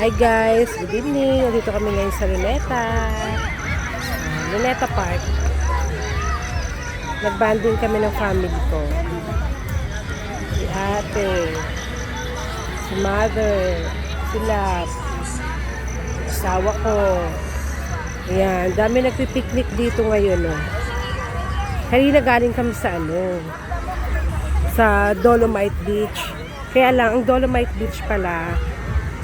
Hi guys, good evening. Nandito kami ngayon sa Luneta. Luneta Park. Nagbanding kami ng family ko. Si ate, si mother, sila, asawa ko. Ayan, dami nagpipiknik dito ngayon. Oh. Kanina galing kami sa Dolomite Beach. Kaya lang, ang Dolomite Beach pala,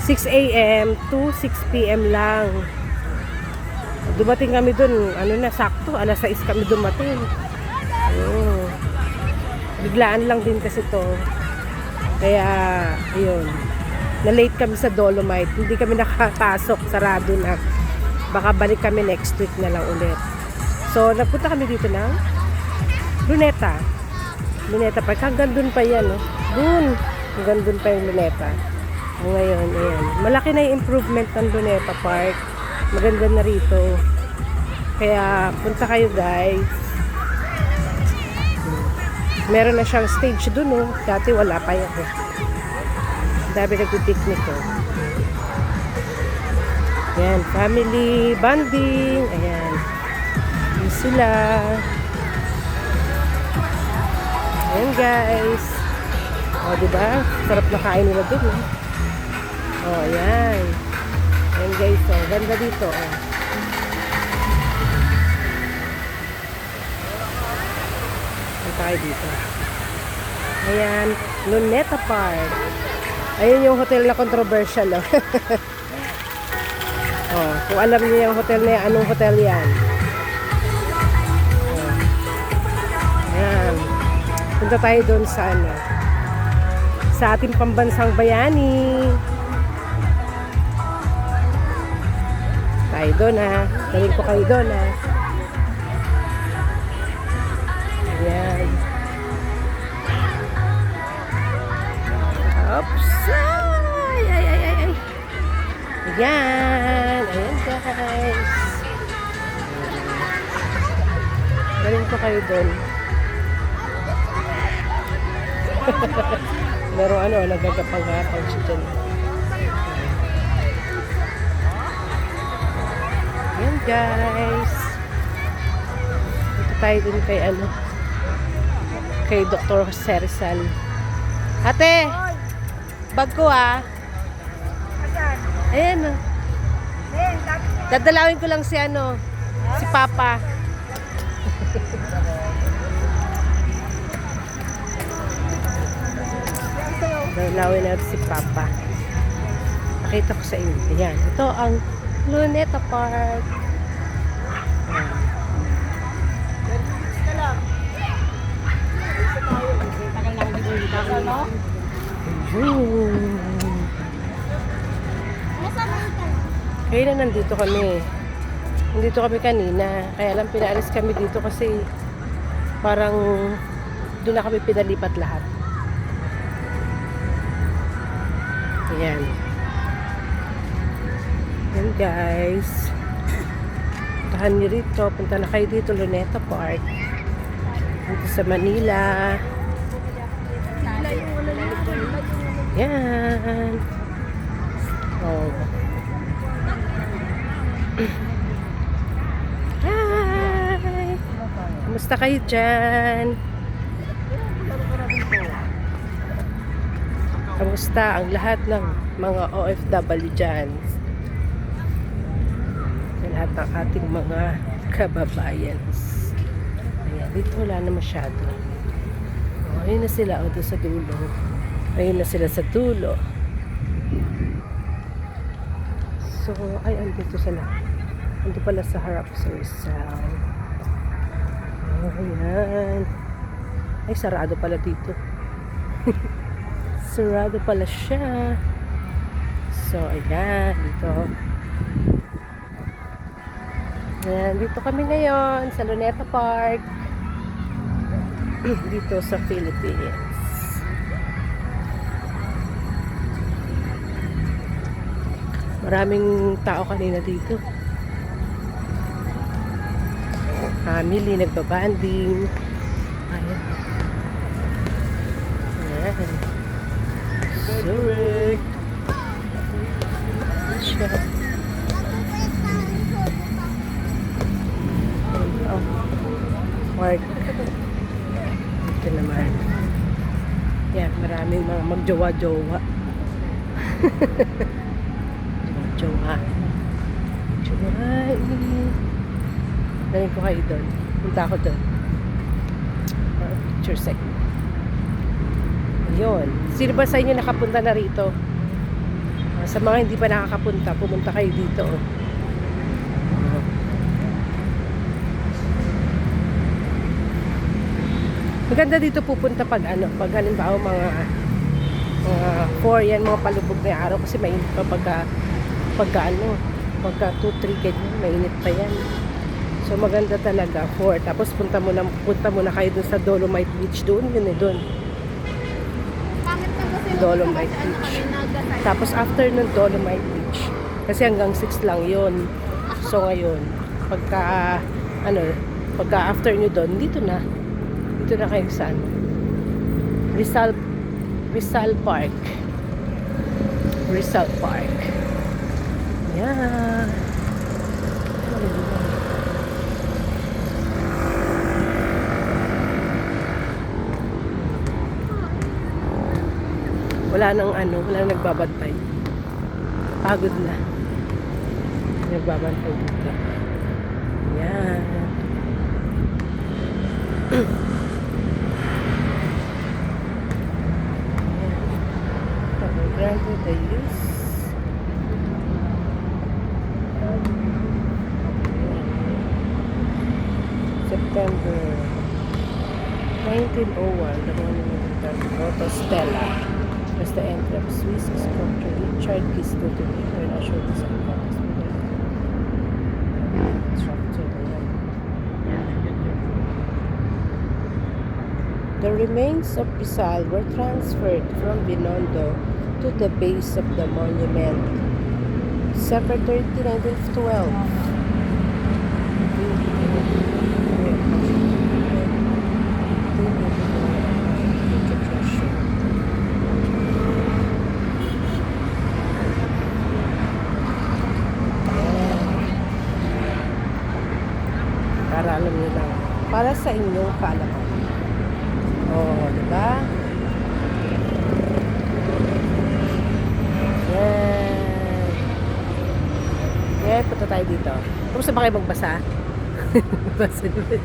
6 a.m. to 6 p.m. lang. Dumating kami dun, sakto, alas 6 kami dumating. Biglaan lang din kasi to. Kaya, ayun. Na-late kami sa Dolomite. Hindi kami nakapasok, sarado na. Baka balik kami next week na lang ulit. So, nagpunta kami dito ng Luneta. Luneta Park. Hanggang dun pa yan, no? Dun. Hanggang dun pa yung Luneta. Ngayon, ayan. Malaki na yung improvement ng Luneta Park. Maganda na rito. Kaya, punta kayo guys. Meron na siyang stage dun, oh. Dati wala pa yan, eh. Dami nagpipiknik, oh. Ayan, family bonding. Ayan. Ayan sila. Ayan guys. O, diba? Sarap na kain nila dun, eh. Oh, ayan. Ayan guys, oh. Ganda dito, oh. Ayan tayo dito. Ayan, Luneta Park. Ayan yung hotel na controversial, oh. Oh, kung alam niyo yung hotel na yan, anong hotel yan? Oh. Ayan. Punta tayo doon sa ating pambansang bayani. Tayo doon, ha. Daling ko kayo doon, ha. Ayan. Oops. Ay. Ayan. Ayan, guys. Daling ko kayo doon. Meron nagagapang-gapang siya dyan. Ayan guys. Ito tayo din kay Dr. Serizal. Ate! Bag ko, ah. Ayan, oh. Dadalawin ko lang si Papa. Dalawin natin si Papa. Pakita ko sa inyo. Ayan. Ito ang Luneta Park. Kaya na nandito kami. Nandito kami kanina. Kaya lang pinaalis kami dito kasi parang doon na kami pinalipat lahat. Ayan. Ayan guys. Puntahan nyo rito. Punta na kayo dito, Luneta Park. Dito sa Manila. Ayan. Oh. Hi! Kumusta kayo dyan? Kamusta ang lahat ng mga OFW dyan? Sa lahat ng ating mga kababayan. Ayan, dito wala na masyado. Oh, ayun na sila, doon sa dulo. Ayun na sila sa dulo. So, ay, andito sila. Ando pala sa harap sa Rizal. Ayan. Ay, sarado pala dito. Sarado pala siya. So, ayan. Dito. Ayan. Dito kami ngayon sa Luneta Park. Dito sa Philippines. Maraming tao kanina dito. Family, nagbabanding. Ayan. Ayan. Oh, park. Ito naman. Yan, maraming mga magjowa-jowa. Jowa. Jowa. Galing ko kayo doon. Punta ako doon. Picture sec. Yun. Sino ba sa inyo nakapunta na rito? Sa mga hindi pa nakakapunta, pumunta kayo dito. Oh. Maganda dito pupunta pag ano, pag halimbawa mga 4 yan, mga palubog na araw kasi mainit pa pagka 2-3 ganyan, mainit pa yan. So maganda talaga 4. Tapos punta mo na kayo dun sa Dolomite Beach doon, yun eh doon. Dolomite Beach. Tapos after ng Dolomite Beach, kasi hanggang 6 lang yun. So ngayon, pagka after nyo doon, dito na kayo sa Rizal Park. Rizal Park. Yeah. Wala nang nagbabantay. Pagod na. Nagbabantay dito. Yan. Granted the use. September 1901, the morning of the Roto Stella was the entry of Swiss sculptor Richard Gisco to the International Design Contest. The remains of Rizal were transferred from Binondo to the base of the monument. December 30, 1912. Para alam niyo lang. Para sa inyong kaalaman. Oh, diba? Yan. Yeah, punta tayo dito. Kumusta ba kayo magbasa? Basa nyo. Okay,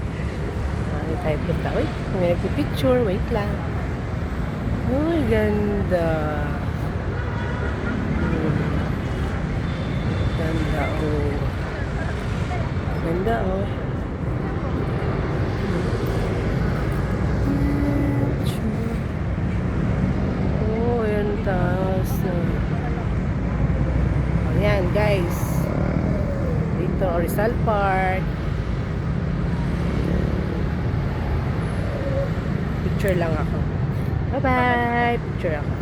tayo punta. Wait, may nagpipicture. Wait lang. Oh, ganda. Ganda, oh. Ganda, oh. Ayan guys, dito Rizal Park. Picture lang ako. Bye bye. Picture ako.